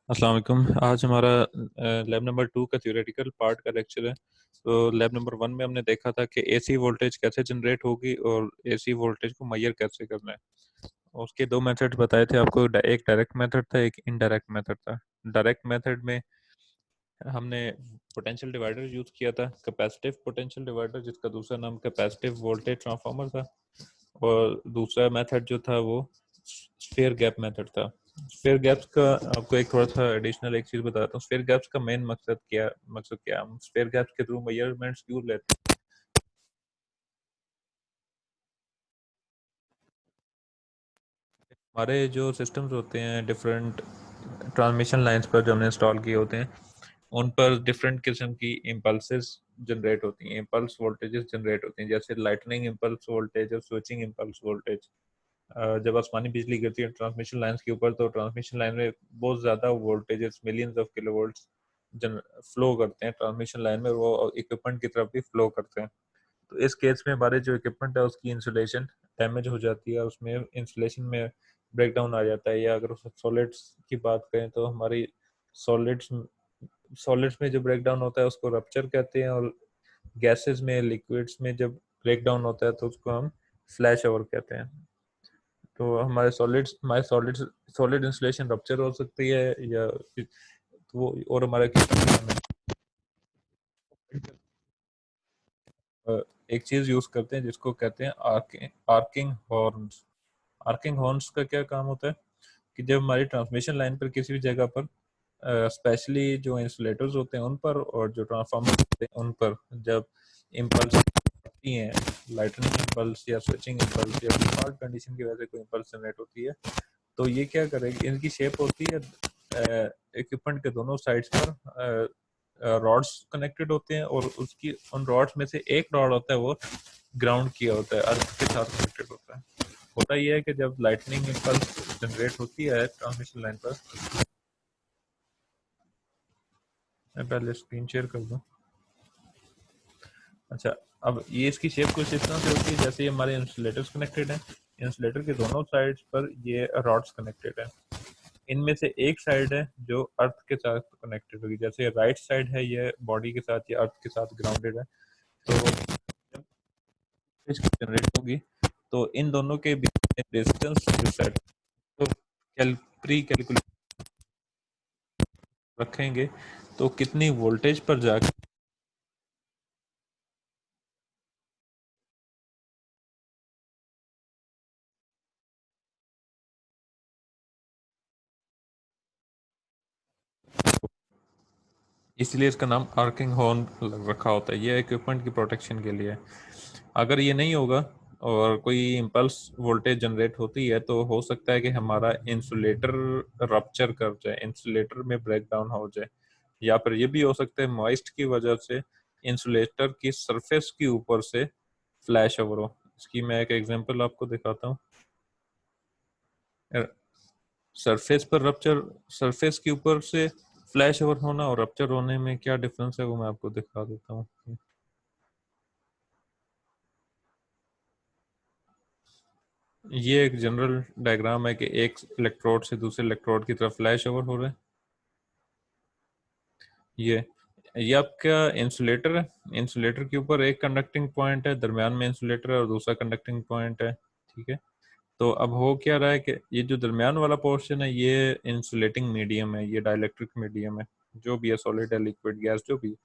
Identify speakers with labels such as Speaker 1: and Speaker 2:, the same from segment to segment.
Speaker 1: अस्सलाम वालेकुम। आज हमारा लैब नंबर 2 का थ्योरेटिकल पार्ट का लेक्चर है। तो लैब नंबर 1 में हमने देखा था कि एसी वोल्टेज कैसे जनरेट होगी और एसी वोल्टेज को मेजर कैसे करना है। और उसके दो मेथड बताए थे आपको, एक डायरेक्ट मेथड था, एक इनडायरेक्ट मेथड था। डायरेक्ट मेथड में हमने पोटेंशियल डिवाइडर यूज किया था, कैपेसिटिव पोटेंशियल डिवाइडर, जिसका दूसरा नाम कैपेसिटिव वोल्टेज ट्रांसफार्मर था। और दूसरा मेथड जो था वो स्फीयर गैप मेथड था। स्फीयर गैप्स का आपको एक थोड़ा सा एडिशनल एक चीज बताता हूँ। स्फीयर गैप्स का मेन मकसद क्या हम स्फीयर गैप्स के थ्रू मेजरमेंट्स क्यों लेते हैं। हमारे जो सिस्टम्स होते हैं डिफरेंट ट्रांसमिशन लाइंस पर जो हमने इंस्टॉल किए होते हैं, उन पर डिफरेंट किस्म की इम्पल्सेस जनरेट होती हैं, इम्पल्स वोल्टेजेस जनरेट होती हैं, जैसे लाइटनिंग इम्पल्स वोल्टेज और स्विचिंग इम्पल्स वोल्टेज। जब आसमानी बिजली गिरती है ट्रांसमिशन लाइंस के ऊपर, तो ट्रांसमिशन लाइन में बहुत ज़्यादा voltages, millions of kilo volts जन फ्लो करते हैं ट्रांसमिशन लाइन में, वो इक्विपमेंट की तरफ भी फ्लो करते हैं। तो इस केस में हमारे जो इक्विपमेंट है उसकी इंसुलेशन डैमेज हो जाती है, उसमें इंसुलेशन में ब्रेक डाउन आ जाता है। या अगर सॉलिड्स की बात करें तो हमारी सॉलिड्स सॉलिड्स में जो ब्रेक डाउन होता है उसको रप्चर कहते हैं, और गैसेस में, लिक्विड्स में जब ब्रेक डाउन होता है तो उसको हम फ्लैश ओवर कहते हैं। तो हमारे सॉलिड इंसुलेशन रप्चर हो सकती है, या तो वो और हमारा एक चीज यूज करते हैं जिसको कहते हैं आर्किंग हॉर्न्स। आर्किंग हॉर्न्स का क्या काम होता है कि जब हमारी ट्रांसमिशन लाइन पर किसी भी जगह पर, स्पेशली जो इंसुलेटर्स होते हैं उन पर और जो ट्रांसफार्मर होते हैं उन पर, जब इम्पल्स आती हैं, लाइटनिंग इम्पल्स या स्विचिंग इम्पल्स या डिफॉल्ट कंडीशन की वजह से कोई इम्पल्स जनरेट होती है, तो ये क्या करेगी, इनकी शेप होती है इक्विपमेंट के दोनों साइड्स पर रॉड्स कनेक्टेड होते हैं, और उसकी उन रॉड्स में से एक रॉड होता है वो ग्राउंड किया होता है, अर्थ के साथ कनेक्टेड होता है। होता ये है कि जब लाइटनिंग इम्पल्स जनरेट होती है ट्रांसमिशन लाइन पर, मैं पहले स्क्रीन शेयर कर दूं। अच्छा, अब ये इसकी शेप कुछ इस तरह से होती है जैसे ये हमारे इंसुलेटर्स कनेक्टेड हैं, इंसुलेटर के दोनों साइड्स पर ये रॉड्स कनेक्टेड हैं। इनमें से एक साइड है जो अर्थ के साथ कनेक्टेड होगी, जैसे राइट साइड है ये बॉडी के साथ या अर्थ के साथ ग्राउंडेड है। तो जब जनरेट होगी तो इन दोनों के बीच में डिस्टेंस जो सेट, तो प्री कैलकुलेट रखेंगे तो कितनी वोल्टेज पर जाकर इसलिए इसका नाम आर्किंग हॉर्न रखा होता है। ये इक्विपमेंट की प्रोटेक्शन के लिए है। अगर ये नहीं होगा और कोई इम्पल्स वोल्टेज जनरेट होती है तो हो सकता है कि हमारा इंसुलेटर रप्चर कर जाए, इंसुलेटर में ब्रेक डाउन हो जाए, या फिर ये भी हो सकता है मॉइस्ट की वजह से इंसुलेटर की सरफेस के ऊपर से फ्लैश ओवर हो। इसकी मैं एक एग्जांपल आपको दिखाता हूँ। सरफेस पर रप्चर, सरफेस के ऊपर से फ्लैश ओवर होना और रप्चर होने में क्या डिफरेंस है वो मैं आपको दिखा देता हूँ। ये एक जनरल डायग्राम है कि एक इलेक्ट्रोड से दूसरे इलेक्ट्रोड की तरफ फ्लैश ओवर हो रहा है। ये ये आपका इंसुलेटर है। इंसुलेटर के ऊपर एक कंडक्टिंग पॉइंट है, दरमियान में इंसुलेटर है और दूसरा कंडक्टिंग पॉइंट है। ठीक है, तो अब हो क्या रहा है कि ये जो दरमियान वाला पोर्शन है ये इंसुलेटिंग मीडियम है, ये डाइलेक्ट्रिक मीडियम है, जो भी है, सॉलिड है, लिक्विड, गैस, जो भी है।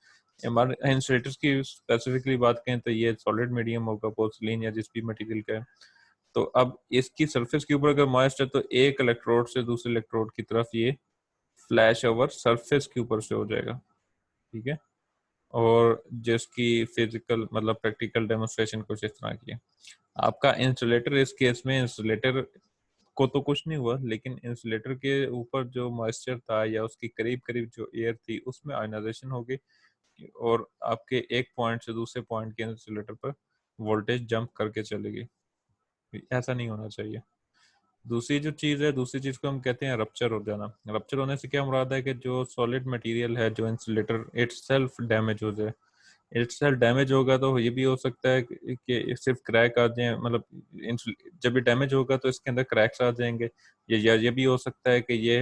Speaker 1: हमारे इंसुलेटर्स की स्पेसिफिकली बात करें तो ये सॉलिड मीडियम होगा, पोर्सिलिन या जिस भी मटेरियल का है। तो अब इसकी सरफेस के ऊपर अगर मॉइस्ट है तो एक इलेक्ट्रोड से दूसरे इलेक्ट्रोड की तरफ ये फ्लैश ओवर सरफेस के ऊपर से हो जाएगा। ठीक है, और जिसकी फिजिकल मतलब प्रैक्टिकल डेमोन्स्ट्रेशन कुछ इस तरह की है। आपका इंसुलेटर, इस केस में इंसुलेटर को तो कुछ नहीं हुआ, लेकिन इंसुलेटर के ऊपर जो मॉइस्चर था या उसकी करीब करीब जो एयर थी उसमें आयनाइजेशन हो गई, और आपके एक पॉइंट से दूसरे पॉइंट के इंसुलेटर पर वोल्टेज जंप करके चलेगी। ऐसा नहीं होना चाहिए। दूसरी चीज को हम कहते हैं रप्चर हो जाना। रप्चर होने से क्या मुराद है कि जो सॉलिड मटेरियल है, जो इंसुलेटर इटसेल्फ डैमेज हो जाए। इटसेल्फ डैमेज होगा तो ये भी हो सकता है कि सिर्फ क्रैक आ जाए, मतलब जब ये डैमेज होगा तो इसके अंदर क्रैक्स आ जाएंगे। या ये भी हो सकता है कि ये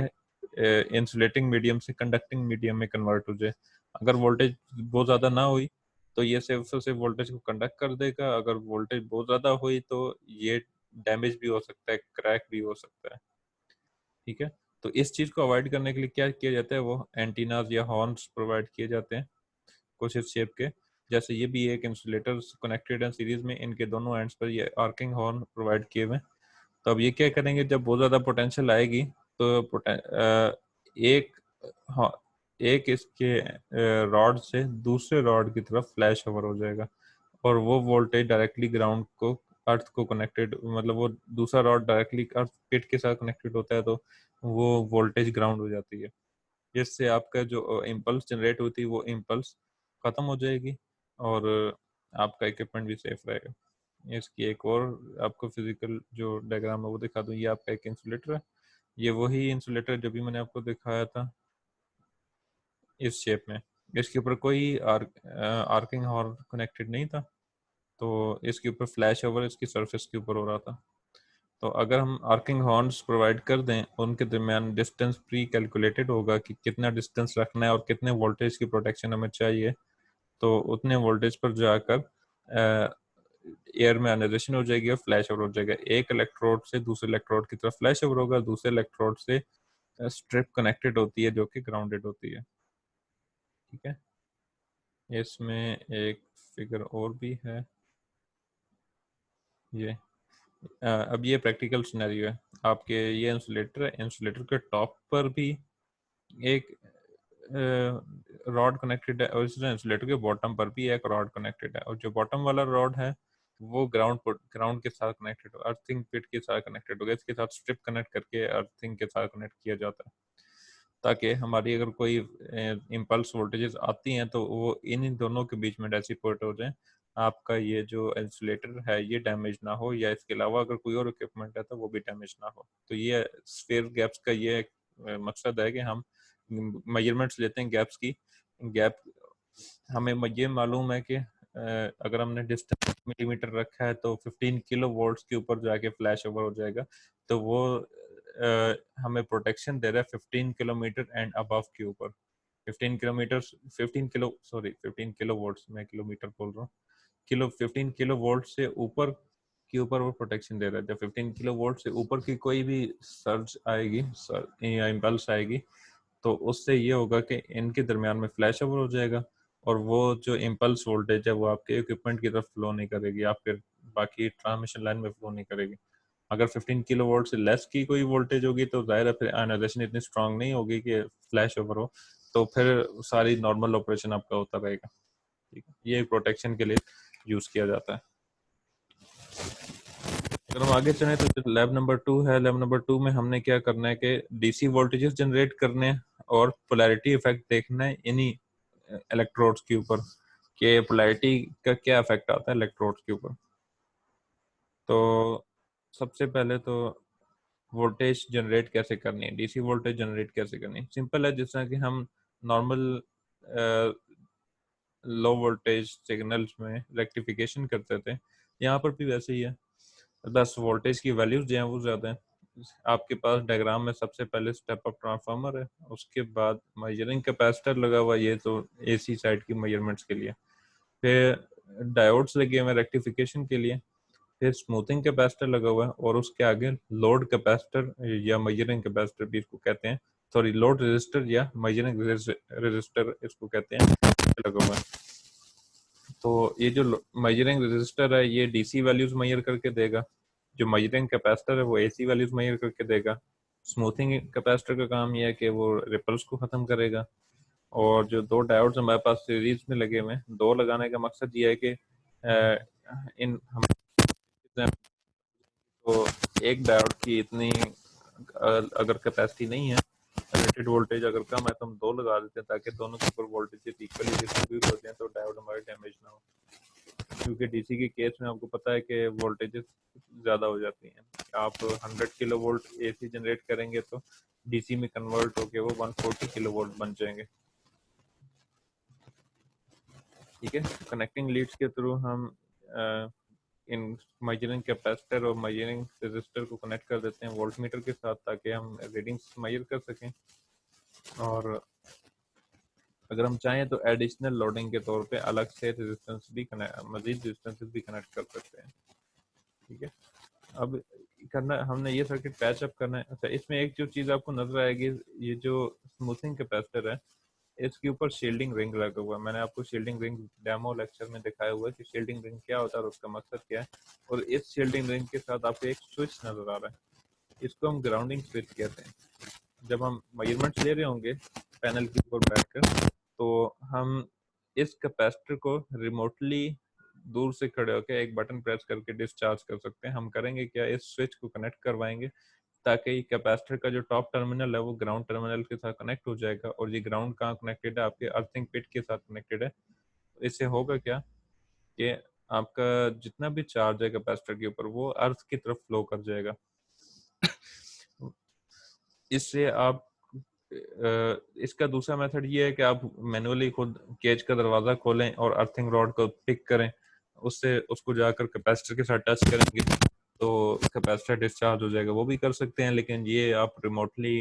Speaker 1: इंसुलेटिंग मीडियम से कंडक्टिंग मीडियम में कन्वर्ट हो जाए। अगर वोल्टेज बहुत ज़्यादा ना हुई तो ये सिर्फ वोल्टेज को कंडक्ट कर देगा, अगर वोल्टेज बहुत ज़्यादा हुई तो ये डैमेज भी हो सकता है, क्रैक भी हो सकता है। ठीक है, तो इस चीज़ को अवॉइड करने के लिए क्या किया जाता है, वो एंटीनाज या हॉर्न्स प्रोवाइड किए जाते हैं कुछ इस शेप के। जैसे ये भी एक इंसुलेटर कनेक्टेड है सीरीज में, इनके दोनों एंड्स पर ये आर्किंग हॉर्न प्रोवाइड किए हुए हैं। तो अब ये क्या करेंगे, जब बहुत ज़्यादा पोटेंशियल आएगी तो एक, हाँ, एक इसके रॉड से दूसरे रॉड की तरफ फ्लैश ओवर हो जाएगा और वो वोल्टेज डायरेक्टली ग्राउंड को, अर्थ को कनेक्टेड, मतलब वो दूसरा रॉड डायरेक्टली अर्थ पिट के साथ कनेक्टेड होता है तो वो वोल्टेज ग्राउंड हो जाती है, जिससे आपका जो इम्पल्स जनरेट होती है वो इम्पल्स ख़त्म हो जाएगी और आपका इक्विपमेंट भी सेफ रहेगा। इसकी एक और आपको फिजिकल जो डायग्राम है वो दिखा दूँ। ये आपका एक इंसुलेटर है, ये वही इंसुलेटर जो भी मैंने आपको दिखाया था इस शेप में। इसके ऊपर कोई आर्किंग हॉर्न कनेक्टेड नहीं था, तो इसके ऊपर फ्लैश ओवर इसकी सरफेस के ऊपर हो रहा था। तो अगर हम आर्किंग हॉर्न्स प्रोवाइड कर दें, उनके दरमियान डिस्टेंस प्री कैलकुलेटेड होगा कि कितना डिस्टेंस रखना है और कितने वोल्टेज की प्रोटेक्शन हमें चाहिए, तो उतने वोल्टेज पर जाकर एयर में आयोनाइजेशन हो जाएगी और फ्लैश ओवर हो जाएगा। एक इलेक्ट्रोड से दूसरे इलेक्ट्रोड की तरफ फ्लैश ओवर होगा, दूसरे इलेक्ट्रोड से स्ट्रिप कनेक्टेड होती है जो कि ग्राउंडेड होती है। ठीक है, इसमें एक फिगर और भी है ये। अब ये प्रैक्टिकल सिनेरियो है। आपके ये इंसुलेटर है, इंसुलेटर के टॉप पर भी एक रॉड कनेक्टेड है और इस इंसुलेटर के बॉटम पर भी एक रॉड कनेक्टेड है, और जो बॉटम वाला रॉड है वो ग्राउंड के साथ कनेक्टेड हो, अर्थिंग पिट के साथ कनेक्टेड होगा। इसके साथ स्ट्रिप कनेक्ट करके अर्थिंग के साथ कनेक्ट किया जाता है, ताकि हमारी अगर कोई इम्पल्स वोल्टेजेस आती हैं तो वो इन दोनों के बीच में डेसिपेट हो जाए, आपका ये जो इंसुलेटर है ये डैमेज ना हो, या इसके अलावा अगर कोई और इक्विपमेंट है तो वो भी डैमेज ना हो। तो ये स्फीयर गैप्स का ये मकसद है कि हम मेजरमेंट्स लेते हैं गैप्स की। गैप हमें ये मालूम है कि अगर हमने डिस्टेंस मिलीमीटर रखा है तो 15 किलो वोल्ट्स के ऊपर जाके फ्लैश ओवर हो जाएगा, तो वो हमें प्रोटेक्शन दे रहा है 15 किलोमीटर एंड अबव के ऊपर। 15 किलोमीटर, 15 किलो वोल्ट्स, मैं किलोमीटर बोल रहा हूँ, 15 किलो वोल्ट से ऊपर के ऊपर वो प्रोटेक्शन दे रहा है। जब 15 किलो वोल्ट से ऊपर की कोई भी सर्ज आएगी या इम्पल्स आएगी तो उससे ये होगा कि इनके दरमियान में फ्लैश ओवर हो जाएगा और वो जो इम्पल्स वोल्टेज है वो आपके इक्विपमेंट की तरफ फ्लो नहीं करेगी, आपके बाकी ट्रांसमिशन लाइन में फ्लो नहीं करेगी। अगर 15 किलो वोल्ट से लेस की कोई वोल्टेज होगी तो जाहिर है फिर आयोनाइजेशन इतनी स्ट्रांग नहीं होगी कि फ्लैश ओवर हो, तो फिर सारी नॉर्मल ऑपरेशन आपका होता रहेगा। ठीक है, ये प्रोटेक्शन के लिए यूज किया जाता है। अगर हम आगे चलें तो लैब नंबर 2 है। लैब नंबर 2 में हमने क्या करना है कि डीसी वोल्टेजेस जनरेट करने हैं और पोलैरिटी इफेक्ट देखना है इन्हीं इलेक्ट्रोड्स के ऊपर, कि पोलैरिटी का क्या इफेक्ट आता है इलेक्ट्रोड्स के ऊपर। तो सबसे पहले तो वोल्टेज जनरेट कैसे करनी है, डीसी वोल्टेज जनरेट कैसे करनी है, सिंपल है। जिस तरह कि हम नॉर्मल लो वोल्टेज सिग्नल्स में रेक्टिफिकेशन करते थे, यहाँ पर भी वैसे ही है, बस वोल्टेज की वैल्यूज जो हैं वो ज़्यादा है। आपके पास डायग्राम में सबसे पहले स्टेप अप ट्रांसफार्मर है, उसके बाद मेजरिंग कैपेसिटर लगा हुआ है, ये तो एसी साइड की मेजरमेंट्स के लिए। फिर डायोड्स लगे हुए हैं रेक्टिफिकेशन के लिए। फिर स्मूथिंग कैपेसिटर लगा हुआ है और उसके आगे लोड कैपेसिटर या मेजरिंग कैपेसिटर भी इसको कहते हैं, सॉरी लोड रेजिस्टर या मेजरिंग रेजिस्टर इसको कहते हैं, लगा हुआ है। तो ये जो मेजरिंग रेजिस्टर है ये डीसी वैल्यूज मेजर करके देगा, जो मेजरिंग कैपेसिटर है वो एसी वैल्यूज मेजर करके देगा। स्मूथिंग कैपेसिटर का काम ये है कि वो रिपल्स को ख़त्म करेगा। और जो दो डायोड्स हमारे पास सीरीज में लगे हुए हैं, दो लगाने का मकसद ये है कि इन हम तो एक डायोड की इतनी अगर कैपेसिटी नहीं है, रेटेड वोल्टेज अगर कम है तो हम दो लगा देते हैं ताकि दोनों के ऊपर वोल्टेज इक्वली डिस्ट्रीब्यूट होते हैं तो डायोड हमारे डैमेज ना हो। क्योंकि डीसी के केस में आपको पता है कि वोल्टेजेस ज़्यादा हो जाती हैं। आप 100 किलो वोल्ट एसी जनरेट करेंगे तो डीसी में कन्वर्ट होकर वो 140 किलो वोल्ट बन जाएंगे। ठीक है, कनेक्टिंग लीड्स के थ्रू हम इन मेजरिंग कैपेसिटर और मेजरिंग रेजिस्टर को कनेक्ट कर देते हैं वोल्ट मीटर के साथ, ताकि हम रीडिंग्स मेजर कर सकें। और अगर हम चाहें तो एडिशनल लोडिंग के तौर पे अलग से रेजिस्टेंस भी मजीद रेजिस्टेंस भी कनेक्ट कर सकते हैं। ठीक है, अब करना हमने ये सर्किट पैच अप करना है। अच्छा, इसमें एक जो चीज़ आपको नजर आएगी, ये जो स्मूथिंग कैपेसिटर है इसके ऊपर शील्डिंग रिंग लगा हुआ है। मैंने आपको शील्डिंग रिंग डेमो लेक्चर में दिखाया हुआ है कि शील्डिंग रिंग क्या होता है और उसका मकसद क्या है। और इस शील्डिंग रिंग के साथ आपको एक स्विच नजर आ रहा है, इसको हम ग्राउंडिंग स्विच कहते हैं। जब हम मेजरमेंट्स ले रहे होंगे पैनल के ऊपर बैठकर, तो हम इस कैपेसिटर को रिमोटली दूर से खड़े होकर एक बटन प्रेस करके डिस्चार्ज कर सकते हैं। हम करेंगे क्या, इस स्विच को कनेक्ट करवाएंगे ताकि कैपेसिटर का जो टॉप टर्मिनल है वो ग्राउंड टर्मिनल के साथ कनेक्ट हो जाएगा। और ये ग्राउंड कहाँ कनेक्टेड है, आपके अर्थिंग पिट के साथ कनेक्टेड है। इससे होगा क्या कि आपका जितना भी चार्ज है कैपेसिटर के ऊपर वो अर्थ की तरफ फ्लो कर जाएगा। इससे आप इसका दूसरा मेथड ये है कि आप मैनुअली खुद केज का दरवाज़ा खोलें और अर्थिंग रॉड को पिक करें, उससे उसको जाकर कैपेसिटर के साथ टच करेंगे तो कैपेसिटर डिस्चार्ज हो जाएगा। वो भी कर सकते हैं, लेकिन ये आप रिमोटली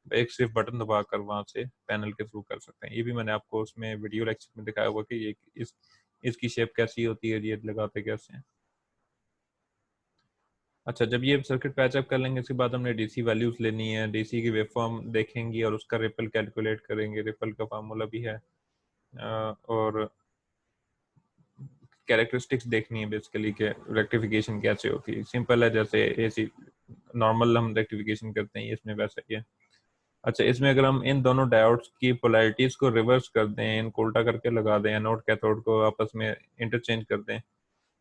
Speaker 1: एक सिर्फ बटन दबाकर वहाँ से पैनल के थ्रू कर सकते हैं। ये भी मैंने आपको उसमें वीडियो लेक्चर में दिखाया हुआ कि ये इसकी शेप कैसी होती है, ये लगाते कैसे हैं। अच्छा, जब ये सर्किट पैचअप कर लेंगे इसके बाद हमने डीसी वैल्यूज लेनी है, डीसी की वेवफॉर्म देखेंगे और उसका रिपल कैलकुलेट करेंगे। रिपल का फार्मूला भी है और कैरेक्टरिस्टिक्स देखनी है बेसिकली कि रेक्टिफिकेशन कैसे होती है। सिंपल है, जैसे एसी नॉर्मल हम रेक्टिफिकेशन करते हैं इसमें वैसा ही है। अच्छा, इसमें अगर हम इन दोनों डायोड्स की पोलैरिटीज को रिवर्स कर दें, इनको उल्टा करके लगा दें, एनोड कैथोड को आपस में इंटरचेंज कर दें,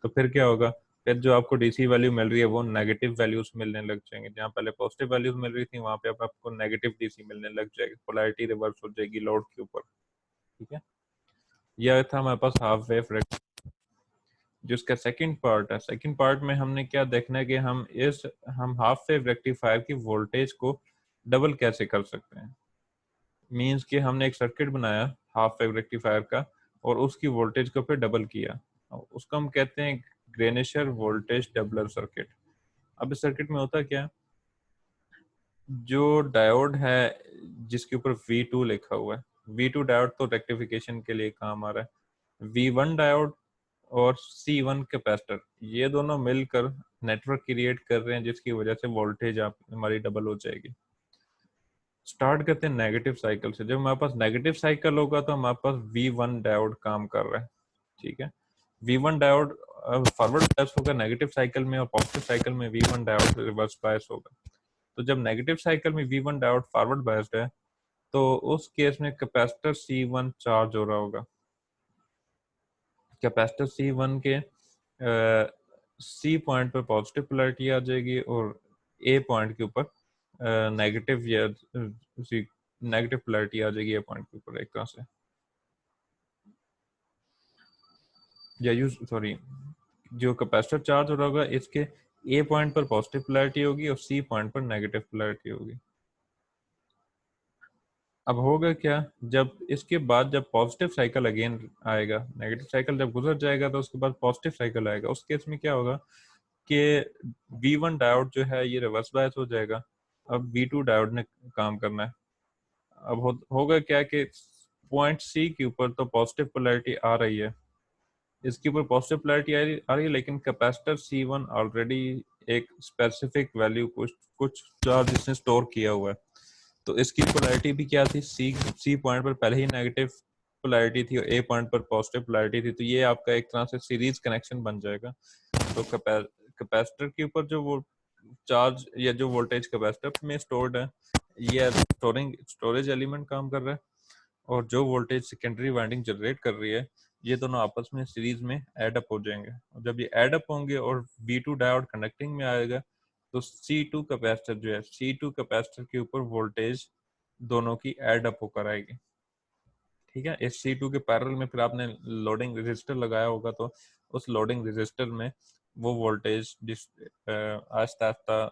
Speaker 1: तो फिर क्या होगा, फिर जो आपको डीसी वैल्यू मिल रही है वो नेगेटिव वैल्यूज मिलने लग जाएंगे। जहाँ पहले पॉजिटिव वैल्यूज मिल रही थी वहाँ पे अब आपको नेगेटिव डीसी मिलने लग जाएगी, पोलैरिटी रिवर्स हो जाएगी लोड के ऊपर। ठीक है, यह था हमारे पास हाफ वेव जो इसका सेकंड पार्ट है। सेकंड पार्ट में हमने क्या देखना है कि हम हाफ वेव रेक्टिफायर की वोल्टेज को डबल कैसे कर सकते हैं। मींस कि हमने एक सर्किट बनाया हाफ वेव रेक्टिफायर का और उसकी वोल्टेज को फिर डबल किया, उसको हम कहते हैं ग्रेनिशर वोल्टेज डबलर सर्किट। अब इस सर्किट में होता क्या है, जो डायोड है जिसके ऊपर V2 लिखा हुआ है, V2 डायोड तो रेक्टिफिकेशन के लिए काम आ रहा है। V1 डायोड और C1 कैपेसिटर ये दोनों मिलकर नेटवर्क क्रिएट कर रहे हैं जिसकी वजह से वोल्टेज आप हमारी डबल हो जाएगी। स्टार्ट करते हैं नेगेटिव साइकिल से। जब हमारे पास नेगेटिव साइकिल होगा तो हमारे पास V1 डायोड काम कर रहा है। ठीक है, V1 डायोड फॉरवर्ड बायस होगा नेगेटिव साइकिल में और पॉजिटिव साइकिल में V1 डायोड रिवर्स बायस होगा। तो जब नेगेटिव साइकिल में V1 डायोड फॉरवर्ड बायस्ड है तो उस केस में कैपेसिटर C1 चार्ज हो रहा होगा। कैपेसिटर C1 के C पॉइंट पर पॉजिटिव पोलैरिटी आ जाएगी और A पॉइंट के ऊपर नेगेटिव या नेगेटिव पोलैरिटी आ जाएगी A पॉइंट के ऊपर एक तरह से, या यूज सॉरी, जो कैपेसिटर चार्ज हो रहा होगा इसके A पॉइंट पर पॉजिटिव पोलैरिटी होगी और C पॉइंट पर नेगेटिव पोलैरिटी होगी। अब होगा क्या, जब इसके बाद जब पॉजिटिव साइकिल अगेन आएगा, नेगेटिव साइकिल जब गुजर जाएगा तो उसके बाद पॉजिटिव साइकिल आएगा, उस केस में क्या होगा कि V1 डायोड जो है ये रिवर्स बायस हो जाएगा। अब V2 डायोड ने काम करना है। अब होगा क्या कि पॉइंट C के ऊपर तो पॉजिटिव पोलैरिटी आ रही है, इसके ऊपर पॉजिटिव पोलैरिटी आ रही है, लेकिन कैपेसिटर C1 ऑलरेडी एक स्पेसिफिक वैल्यू कुछ चार्ज इसने स्टोर किया हुआ है। तो इसकी पोलैरिटी भी क्या थी, सी पॉइंट पर पहले ही नेगेटिव पोलैरिटी थी और A पॉइंट पर पॉजिटिव पोलैरिटी थी। तो ये आपका एक तरह से सीरीज कनेक्शन बन जाएगा। तो कैपेसिटर के ऊपर जो वो चार्ज या जो वोल्टेज कैपेसिटर में स्टोर्ड है ये स्टोरेज एलिमेंट काम कर रहा है, और जो वोल्टेज सेकेंडरी वाइंडिंग जनरेट कर रही है ये दोनों आपस में सीरीज में एड अप हो जाएंगे। और जब ये एड अप होंगे और V2 डायोड कनेक्टिंग में आएगा तो C2 कैपेसिटर जो है, C2 कैपेसिटर के ऊपर वोल्टेज दोनों की एड अप होकर आएगी। ठीक है, इस C2 के पैरेलल में फिर आपने लोडिंग रेजिस्टर लगाया होगा तो उस लोडिंग रेजिस्टर में वो voltage Aahista Aahista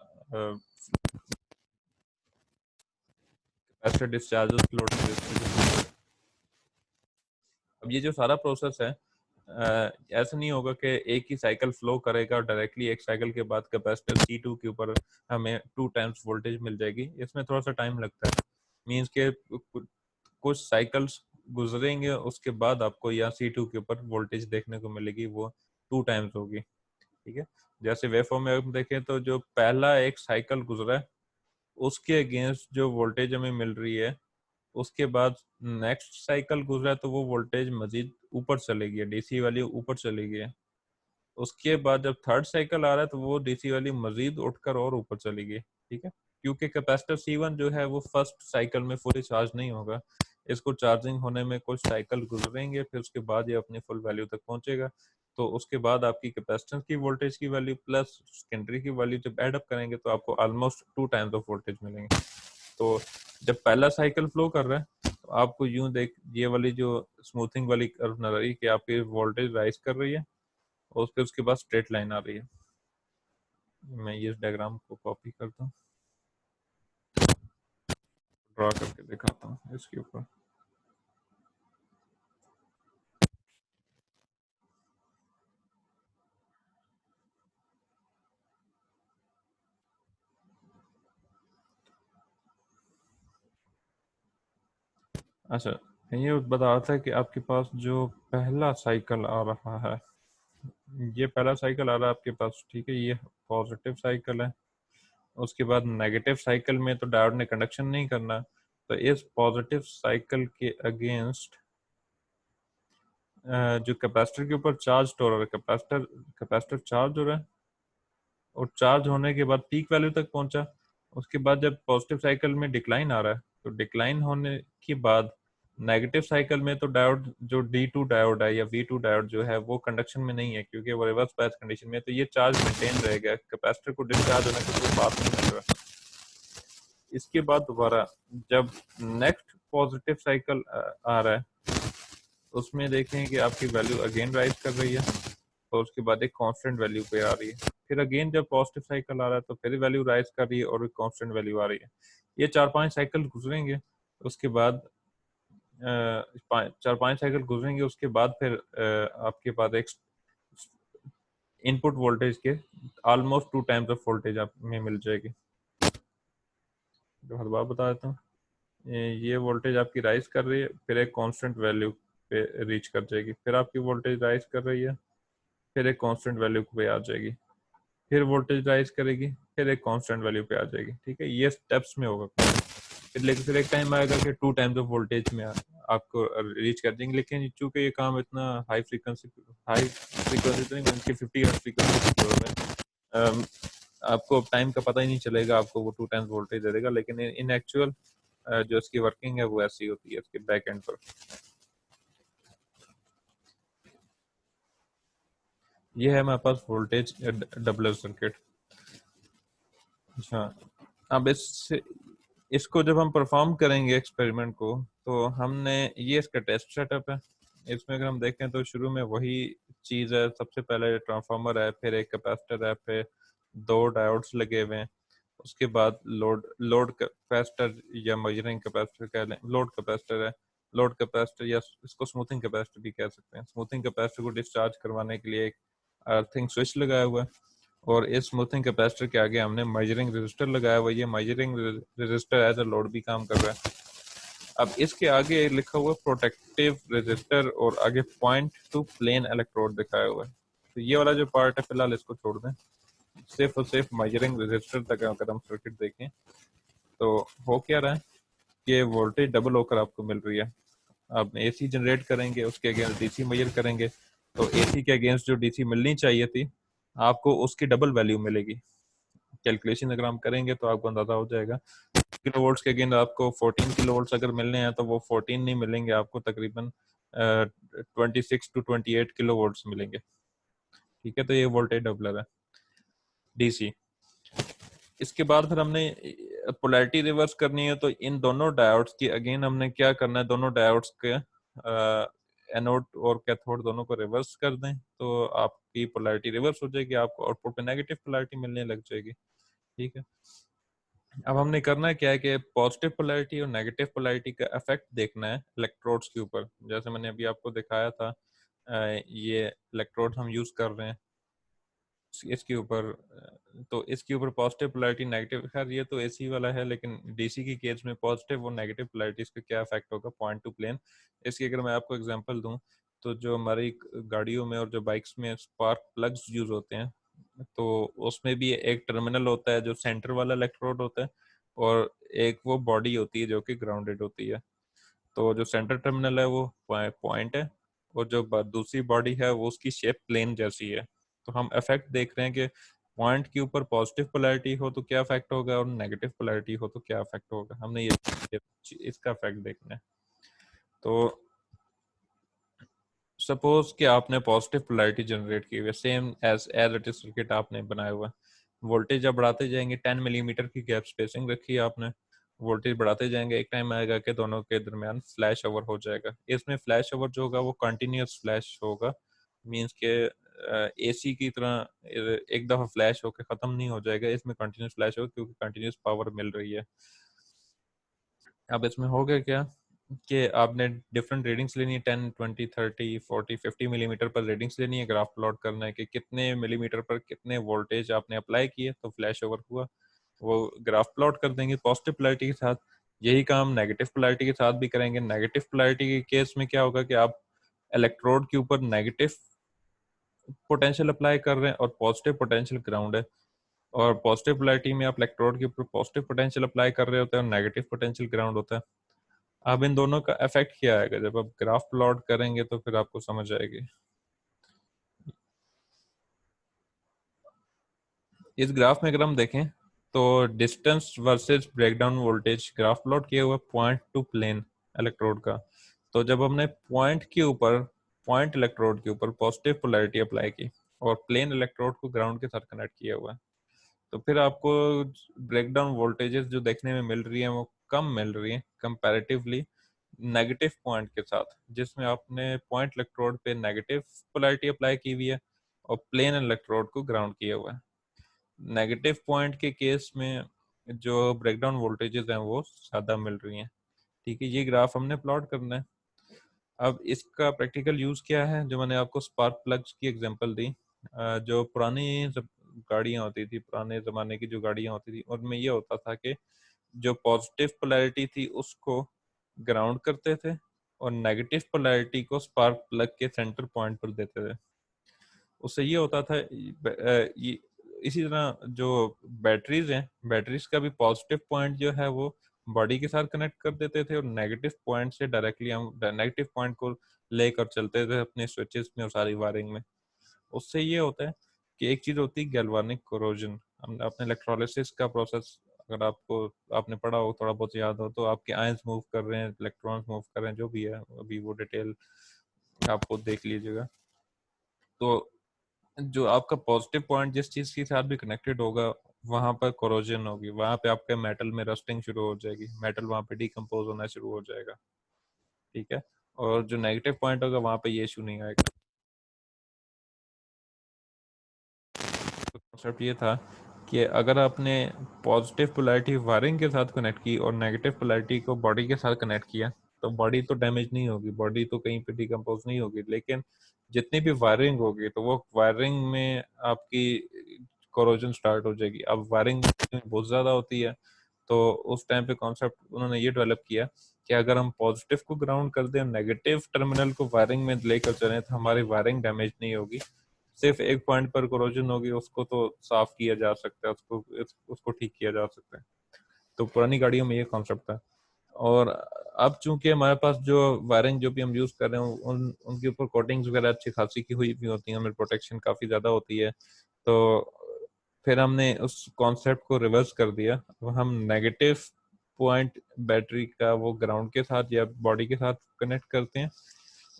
Speaker 1: capacitor discharge loading resistor. अब ये जो सारा प्रोसेस है ऐसा नहीं होगा कि एक ही साइकिल फ्लो करेगा और डायरेक्टली एक साइकिल के बाद कैपेसिटर C2 के ऊपर हमें 2 टाइम्स वोल्टेज मिल जाएगी। इसमें थोड़ा सा टाइम लगता है। मीन्स के कुछ साइकिल्स गुजरेंगे उसके बाद आपको यहाँ C2 के ऊपर वोल्टेज देखने को मिलेगी, वो 2 टाइम्स होगी। ठीक है, जैसे वेवफॉर्म में हम देखें तो जो पहला एक साइकिल गुजरा है उसके अगेंस्ट जो वोल्टेज हमें मिल रही है, उसके बाद नेक्स्ट साइकिल गुजरा है तो वो वोल्टेज मजीद ऊपर चली गई है, डीसी वाली ऊपर चली गई है। उसके बाद जब थर्ड साइकिल आ रहा है तो वो डीसी वाली मजीद उठकर और ऊपर चली गई। ठीक है, क्योंकि कैपेसिटर C1 जो है वो फर्स्ट साइकिल में फुली चार्ज नहीं होगा, इसको चार्जिंग होने में कुछ साइकिल गुजरेंगे, फिर उसके बाद ये अपनी फुल वैल्यू तक पहुंचेगा। तो उसके बाद आपकी कैपेसिटेंस की वोल्टेज की वैल्यू प्लस सेकेंडरी की वैल्यू जब एड अप करेंगे तो आपको ऑलमोस्ट 2 टाइम्स ऑफ वोल्टेज मिलेंगे। तो जब पहला साइकिल फ्लो कर रहा है तो आपको यूं देख, ये वाली जो स्मूथिंग वाली कर्व नजर आ रही है कि आपकी वोल्टेज राइज कर रही है और फिर उसके बाद स्ट्रेट लाइन आ रही है। मैं ये डायग्राम को कॉपी करता हूँ, ड्रॉ करके दिखाता हूँ इसके ऊपर। अच्छा, ये बता रहा था कि आपके पास जो पहला साइकिल आ रहा है, ये पहला साइकिल आ रहा है आपके पास, ठीक है, ये पॉजिटिव साइकिल है। उसके बाद नेगेटिव साइकिल में तो डायोड ने कंडक्शन नहीं करना, तो इस पॉजिटिव साइकिल के अगेंस्ट जो कैपेसिटर के ऊपर चार्ज हो रहा है, कैपेसिटर कैपेसिटर चार्ज हो रहा है और चार्ज होने के बाद पीक वैल्यू तक पहुंचा। उसके बाद जब पॉजिटिव साइकिल में डिक्लाइन आ रहा है तो डिक्लाइन होने के बाद नेगेटिव साइकिल में तो डायोड जो D2 डायोड है या V2 डायोड जो है वो कंडक्शन में नहीं है, क्योंकि वो रिवर्स बायस कंडीशन में है, तो ये चार्ज मेंटेन रहेगा, कैपेसिटर को डिस्चार्ज होने का कोई बात नहीं मिल रहा। इसके बाद दोबारा जब नेक्स्ट पॉजिटिव साइकिल आ रहा है उसमें देखें कि आपकी वैल्यू अगेन राइज कर रही है और उसके बाद एक कांस्टेंट वैल्यू पे आ रही है। फिर अगेन जब पॉजिटिव साइकिल आ रहा है तो फिर वैल्यू राइज कर रही है और एक कांस्टेंट वैल्यू आ रही है। ये 4-5 साइकिल गुजरेंगे, उसके बाद 4-5 साइकिल गुजरेंगे, उसके बाद फिर आपके पास एक इनपुट वोल्टेज के ऑलमोस्ट 2 टाइम्स ऑफ वोल्टेज आप में मिल जाएगी। जो हर बार बता देता हूँ, ये वोल्टेज आपकी राइज कर रही है, फिर एक कांस्टेंट वैल्यू पे रीच कर जाएगी, फिर आपकी वोल्टेज राइज कर रही है, फिर एक कांस्टेंट वैल्यू पे आ जाएगी, फिर वोल्टेज राइज करेगी, फिर एक कांस्टेंट वैल्यू पे आ जाएगी। ठीक है, ये स्टेप्स में होगा। फिर लेकिन फिर एक टाइम आएगा कि 2 टाइम्स ऑफ वोल्टेज में आपको रीच कर देंगे। लेकिन चूंकि ये काम इतना हाई फ्रीक्वेंसी तो नहीं, उनकी 50 हर्ट्ज फ्रीक्वेंसी की जरूरत है, आपको टाइम का पता ही नहीं चलेगा, आपको वो 2 टाइम्स वोल्टेज दे देगा। लेकिन इन एक्चुअल जो इसकी वर्किंग है वो ऐसी होती है इसके बैक एंड पर। ये है हमारे पास वोल्टेज डबलर सर्किट। अच्छा, अब इसको जब हम परफॉर्म करेंगे एक्सपेरिमेंट को, तो हमने ये इसका टेस्ट सेटअप है। इसमें अगर हम देखें तो शुरू में वही चीज़ है, सबसे पहले ट्रांसफार्मर है, फिर एक कैपेसिटर है, फिर 2 डायोड्स लगे हुए हैं। उसके बाद लोड लोड कैपेसिटर या मेजरिंग कैपेसिटर कह लें, लोड कैपेसिटर है, लोड कैपेसिटर या इसको स्मूथिंग कैपेसिटर भी कह सकते हैं। स्मूथिंग कैपेसिटर को डिस्चार्ज करवाने के लिए एक अर्थिंग स्विच लगाया हुआ है और इस स्मूथिंग कैपेसिटर के आगे हमने मेजरिंग रेजिस्टर लगाया हुआ है। ये measuring resistor as a load भी काम कर रहा है। अब इसके आगे लिखा हुआ प्रोटेक्टिव रेजिस्टर और आगे पॉइंट टू प्लेन इलेक्ट्रोड दिखाया हुआ है। तो ये वाला जो पार्ट है फिलहाल इसको छोड़ दें, सिर्फ और सिर्फ मेजरिंग रेजिस्टर तक अगर हम सर्किट देखें तो हो क्या रहा है कि वोल्टेज डबल होकर आपको मिल रही है। आप एसी जनरेट करेंगे, उसके अगेंस्ट डीसी मेजर करेंगे, तो एसी के अगेंस्ट जो डीसी मिलनी चाहिए थी आपको उसकी डबल वैल्यू मिलेगी। कैलकुलेशन अगर हम करेंगे तो आपको अंदाजा हो जाएगा। किलो वोल्ट्स के अगेंस्ट आपको 14 किलो वोल्ट्स अगर मिलने हैं तो वो 14 नहीं मिलेंगे, आपको तकरीबन 26 to 28 किलो वोल्ट्स मिलेंगे। ठीक है, तो ये वोल्टेज डबलर है डीसी। इसके बाद फिर हमने पोलैरिटी रिवर्स करनी है, तो इन दोनों डायोड्स की अगेन हमने क्या करना है, दोनों डायोड्स के एनोड और कैथोड दोनों को रिवर्स कर दें तो आपकी पोलैरिटी रिवर्स हो जाएगी, आपको आउटपुट पे नेगेटिव पोलैरिटी मिलने लग जाएगी। ठीक है, अब हमने करना क्या है कि पॉजिटिव पोलैरिटी और नेगेटिव पोलैरिटी का इफेक्ट देखना है इलेक्ट्रोड्स के ऊपर। जैसे मैंने अभी आपको दिखाया था, ये इलेक्ट्रोड हम यूज कर रहे हैं, इसके ऊपर, तो इसके ऊपर पॉजिटिव पोलैरिटी नेगेटिव, खैर ये तो एसी वाला है, लेकिन डीसी की केस में पॉजिटिव और नेगेटिव पोलैरिटीज का क्या इफेक्ट होगा पॉइंट टू प्लेन। इसकी अगर मैं आपको एग्जांपल दूं, तो जो हमारी गाड़ियों में और जो बाइक्स में स्पार्क प्लग्स यूज होते हैं, तो उसमें भी एक टर्मिनल होता है जो सेंटर वाला इलेक्ट्रोड होता है, और एक वो बॉडी होती है जो कि ग्राउंडेड होती है। तो जो सेंटर टर्मिनल है वो पॉइंट है, और जो दूसरी बॉडी है वो उसकी शेप प्लेन जैसी है। तो हम इफेक्ट देख रहे हैं कि पॉइंट के ऊपर पॉजिटिव पोलैरिटी हो तो क्या इफेक्ट होगा, और नेगेटिव पोलैरिटी हो तो क्या इफेक्ट होगा। हमने इसका इफेक्ट देखना है। तो सपोज कि आपने पॉजिटिव पोलैरिटी जनरेट की हुई है, same as it is circuit आपने बनाया हुआ है। वोल्टेज आप बढ़ाते जाएंगे, 10 मिलीमीटर की गैप स्पेसिंग रखी है आपने, वोल्टेज बढ़ाते जाएंगे, एक टाइम आएगा कि दोनों के दरमियान फ्लैश ओवर हो जाएगा। इसमें फ्लैश ओवर जो होगा वो कंटिन्यूस फ्लैश होगा, मींस के एसी की तरह एक दफा फ्लैश होकर खत्म नहीं हो जाएगा, इसमें कंटिन्यूस फ्लैश होगा क्योंकि कंटिन्यूस पावर मिल रही है। अब इसमें हो गया क्या कि आपने डिफरेंट रीडिंग्स लेनी है, 10, 20, 30, 40, 50 मिलीमीटर पर रीडिंग्स लेनी है, ग्राफ प्लॉट करना है कि कितने मिलीमीटर पर कितने वोल्टेज आपने अप्लाई किए तो फ्लैश ओवर हुआ, वो ग्राफ प्लॉट कर देंगे पॉजिटिव पोलैरिटी के साथ। यही काम नेगेटिव पोलैरिटी के साथ भी करेंगे। नेगेटिव पोलैरिटी के केस में क्या होगा कि आप इलेक्ट्रोड के ऊपर नेगेटिव पोटेंशियल अप्लाई कर रहे हैं और पॉजिटिव पोटेंशियल ग्राउंड है, और पॉजिटिव पोलैरिटी में आप इलेक्ट्रोड के ऊपर पॉजिटिव पोटेंशियल अप्लाई कर रहे होते हैं और नेगेटिव पोटेंशियल ग्राउंड होता है। अब इन दोनों का इफेक्ट क्या आएगा, जब आप ग्राफ प्लॉट करेंगे तो फिर आपको समझ आएगी। इस ग्राफ में अगर हम देखें तो distance versus breakdown voltage graph plot किया हुआ पॉइंट टू प्लेन इलेक्ट्रोड का। तो जब हमने पॉइंट के ऊपर, पॉइंट इलेक्ट्रोड के ऊपर पॉजिटिव पोलैरिटी अप्लाई की और प्लेन इलेक्ट्रोड को ग्राउंड के साथ कनेक्ट किया हुआ है, तो फिर आपको ब्रेकडाउन वोल्टेजेस जो देखने में मिल रही है वो कम मिल रही है कंपैरेटिवली नेगेटिव पॉइंट के साथ, जिसमें आपने पॉइंट इलेक्ट्रोड पे नेगेटिव पोलैरिटी अप्लाई की हुई है और प्लेन इलेक्ट्रोड को ग्राउंड किया हुआ है। नेगेटिव पॉइंट के केस में जो ब्रेकडाउन वोल्टेजेस हैं वो ज़्यादा मिल रही हैं। ठीक है, ये ग्राफ हमने प्लॉट करना है। अब इसका प्रैक्टिकल यूज़ क्या है, जो मैंने आपको स्पार्क प्लग्स की एग्जांपल दी, जो पुरानी गाड़ियाँ होती थी, पुराने ज़माने की जो गाड़ियाँ होती थी उनमें ये होता था कि जो पॉजिटिव पोलैरिटी थी उसको ग्राउंड करते थे और नेगेटिव पोलैरिटी को स्पार्क प्लग के सेंटर पॉइंट पर देते थे। उससे ये होता था इसी तरह जो बैटरीज हैं, बैटरीज का भी पॉजिटिव पॉइंट जो है वो बॉडी के साथ कनेक्ट कर देते थे और नेगेटिव पॉइंट से डायरेक्टली हम नेगेटिव पॉइंट को लेकर चलते थे अपने स्विचेस में और सारी वायरिंग में। उससे ये होता है कि एक चीज होती है गैल्वानिक कोरोजन। हमने अपने इलेक्ट्रोलिसिस का प्रोसेस, अगर आपको आपने पढ़ा हो, थोड़ा बहुत याद हो, तो आपके आयंस मूव कर रहे हैं, इलेक्ट्रॉन्स मूव कर रहे हैं, जो भी है अभी वो डिटेल आपको देख लीजिएगा। तो जो आपका पॉजिटिव पॉइंट जिस चीज के साथ भी कनेक्टेड होगा वहां पर कोरोजन होगी, वहां पे आपके मेटल में रस्टिंग शुरू हो जाएगी, मेटल वहां पे डिकम्पोज होना शुरू हो जाएगा। ठीक है, और जो नेगेटिव पॉइंट होगा वहां पे ये इशू नहीं आएगा। कॉन्सेप्ट ये था कि अगर आपने पॉजिटिव पोलैरिटी वायरिंग के साथ कनेक्ट की और नेगेटिव पोलैरिटी को बॉडी के साथ कनेक्ट किया, तो बॉडी तो डैमेज नहीं होगी, बॉडी तो कहीं पे डिकम्पोज नहीं होगी, लेकिन जितनी भी वायरिंग होगी तो वो वायरिंग में आपकी कोरोजन स्टार्ट हो जाएगी। अब वायरिंग बहुत ज़्यादा होती है, तो उस टाइम पे कॉन्सेप्ट उन्होंने ये डेवलप किया कि अगर हम पॉजिटिव को ग्राउंड कर दें, नेगेटिव टर्मिनल को वायरिंग में लेकर चलें, तो हमारी वायरिंग डैमेज नहीं होगी। सिर्फ एक पॉइंट पर कोरोजन होगी, उसको तो साफ किया जा सकता है, उसको ठीक किया जा सकता है। तो पुरानी गाड़ियों में ये कॉन्सेप्ट था। और अब चूंकि हमारे पास जो वायरिंग जो भी हम यूज कर रहे हैं उनके ऊपर कोटिंग्स वगैरह अच्छी खासी की हुई भी होती हैं, हमें प्रोटेक्शन काफी ज्यादा होती है। तो फिर हमने उस कॉन्सेप्ट को रिवर्स कर दिया, अब हम नेगेटिव पॉइंट बैटरी का वो ग्राउंड के साथ या बॉडी के साथ कनेक्ट करते हैं,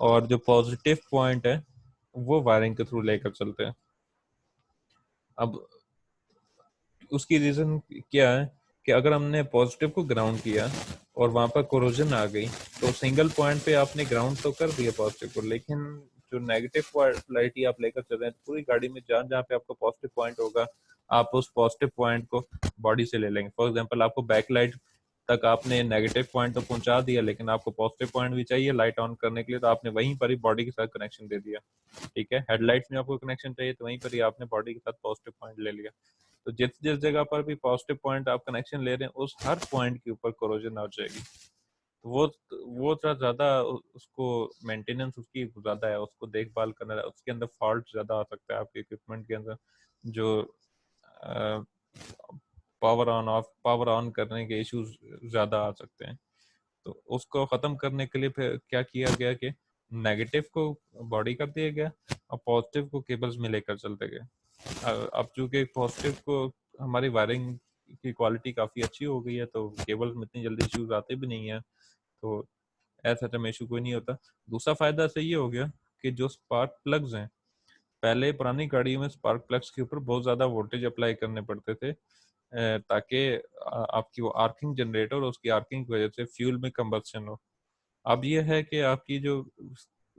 Speaker 1: और जो पॉजिटिव पॉइंट है वो वायरिंग के थ्रू लेकर चलते हैं। अब उसकी रीजन क्या है कि अगर हमने पॉजिटिव को ग्राउंड किया और वहां पर कोरोजन आ गई, तो सिंगल पॉइंट पे आपने ग्राउंड तो कर दिया पॉजिटिव को, लेकिन जो नेगेटिव पोलैरिटी आप लेकर चल रहे हैं, तो पूरी गाड़ी में जहाँ जहाँ पे आपका पॉजिटिव पॉइंट होगा आप उस पॉजिटिव पॉइंट को बॉडी से ले लेंगे। फॉर एग्जाम्पल आपको बैक लाइट तक आपने नेगेटिव पॉइंट तो पहुंचा दिया, लेकिन आपको पॉजिटिव पॉइंट भी चाहिए लाइट ऑन करने के लिए, तो आपने वहीं पर ही बॉडी के साथ कनेक्शन दे दिया। ठीक है, हेडलाइट्स में आपको कनेक्शन चाहिए तो वहीं पर ही आपने बॉडी के साथ पॉजिटिव पॉइंट ले लिया। तो जिस जिस जगह पर भी पॉजिटिव पॉइंट आप कनेक्शन ले रहे हैं उस हर पॉइंट के ऊपर कोरोजन आ जाएगी। तो वो थोड़ा ज़्यादा उसको मेंटेनेंस उसकी ज़्यादा है, उसको देखभाल करना, उसके अंदर फॉल्ट ज़्यादा आ सकता है आपके इक्विपमेंट के अंदर, जो पावर ऑन करने के इश्यूज ज़्यादा आ सकते हैं। तो उसको ख़त्म करने के लिए फिर क्या किया गया कि नेगेटिव को बॉडी कर दिया गया और पॉजिटिव को केबल्स में लेकर चलते गए। अब चूंकि पॉजिटिव को हमारी वायरिंग की क्वालिटी काफ़ी अच्छी हो गई है तो केबल्स में इतनी जल्दी इश्यूज आते भी नहीं है, तो ऐसा तो इशू कोई नहीं होता। दूसरा फ़ायदा से ये हो गया कि जो स्पार्क प्लग्स हैं, पहले पुरानी गाड़ियों में स्पार्क प्लग्स के ऊपर बहुत ज़्यादा वोल्टेज अप्लाई करने पड़ते थे ताकि आपकी वो आर्किंग जनरेट हो और उसकी आर्किंग की वजह से फ्यूल में कंबस्शन हो। अब ये है कि आपकी जो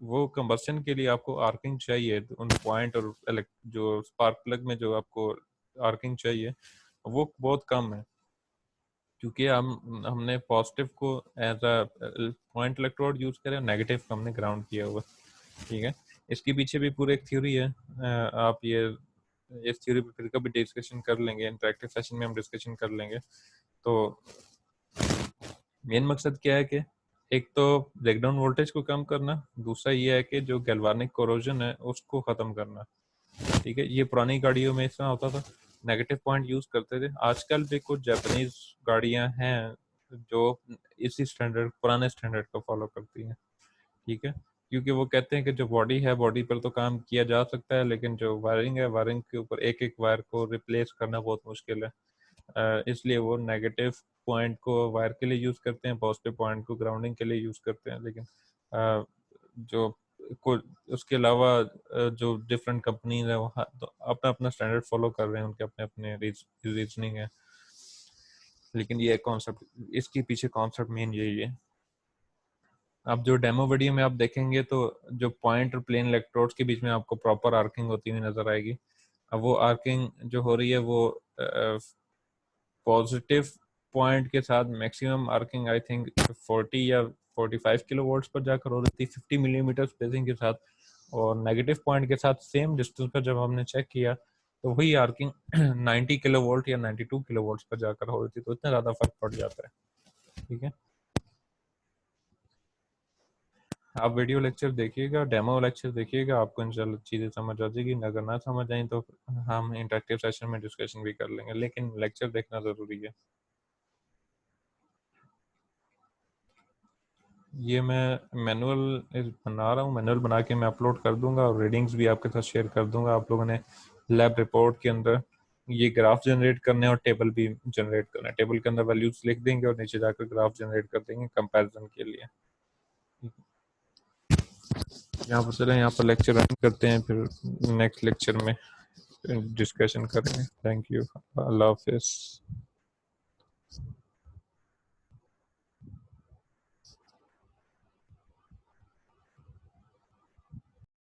Speaker 1: वो कंबस्शन के लिए आपको आर्किंग चाहिए, उन पॉइंट और जो स्पार्क प्लग में जो आपको आर्किंग चाहिए वो बहुत कम है, क्योंकि हमने पॉजिटिव को as a point electrode use करें, नेगेटिव को हमने ग्राउंड किया हुआ। ठीक है, इसके पीछे भी पूरी एक थ्योरी है। आप ये इस थ्योरी पे फिर कभी डिस्कशन कर लेंगे, इंटरेक्टिव सेशन में हम डिस्कशन कर लेंगे। तो मेन मकसद क्या है कि एक तो ब्रेकडाउन वोल्टेज को कम करना, दूसरा ये है कि जो गैल्वानिक कोरोजन है उसको ख़त्म करना। ठीक है, ये पुरानी गाड़ियों में इतना होता था, नेगेटिव पॉइंट यूज़ करते थे। आजकल भी कुछ जापानीज गाड़ियां हैं जो इसी स्टैंडर्ड, पुराने स्टैंडर्ड को फॉलो करती हैं। ठीक है, क्योंकि वो कहते हैं कि जो बॉडी है, बॉडी पर तो काम किया जा सकता है, लेकिन जो वायरिंग है, वायरिंग के ऊपर एक एक वायर को रिप्लेस करना बहुत मुश्किल है। इसलिए वो नेगेटिव पॉइंट को वायर के लिए यूज़ करते हैं, पॉजिटिव पॉइंट को ग्राउंडिंग के लिए यूज़ करते हैं। लेकिन जो को उसके अलावा जो डिफरेंट कंपनीज है वो तो अपना अपना स्टैंडर्ड फॉलो कर रहे हैं, उनके अपने अपने रीजनिंग है। लेकिन ये कॉन्सेप्ट, इसके पीछे कॉन्सेप्ट मेन यही है। अब जो डेमो वीडियो में आप देखेंगे तो जो पॉइंट और प्लेन इलेक्ट्रोड्स के बीच में आपको प्रॉपर आर्किंग होती हुई नजर आएगी। अब वो आर्किंग जो हो रही है वो पॉजिटिव पॉइंट के साथ मैक्सिमम आर्किंग आई थिंक 40 या 45 किलो वोल्ट्स पर जाकर हो रही थी 50 मिलीमीटर स्पेसिंग के साथ, और नेगेटिव पॉइंट के साथ सेम डिस्टेंस पर जब हमने चेक किया तो वही आर्किंग 90 किलो वोल्ट या 92 किलो वोल्ट्स पर जाकर हो रही थी। तो इतना ज़्यादा फर्क पड़ जाता है। ठीक है, आप वीडियो लेक्चर देखिएगा, डेमो लेक्चर देखिएगा, आपको इंशाल्लाह चीज़ें समझ आ जाएगी। अगर ना समझ आई तो हम इंटरेक्टिव सेशन में डिस्कशन भी कर लेंगे, लेकिन लेक्चर देखना ज़रूरी है। ये मैं मैनुअल बना रहा हूँ, मैनुअल बना के मैं अपलोड कर दूंगा और रीडिंग्स भी आपके साथ शेयर कर दूंगा। आप लोगों ने लैब रिपोर्ट के अंदर ये ग्राफ जनरेट करने और टेबल भी जनरेट करना है। टेबल के अंदर वैल्यूज लिख देंगे और नीचे जाकर ग्राफ जनरेट कर देंगे कंपैरिजन के लिए। यहाँ पर चलें, यहाँ पर लेक्चर रन करते हैं, फिर नेक्स्ट लेक्चर में डिस्कशन करेंगे। थैंक यू, अल्लाह हाफिज़।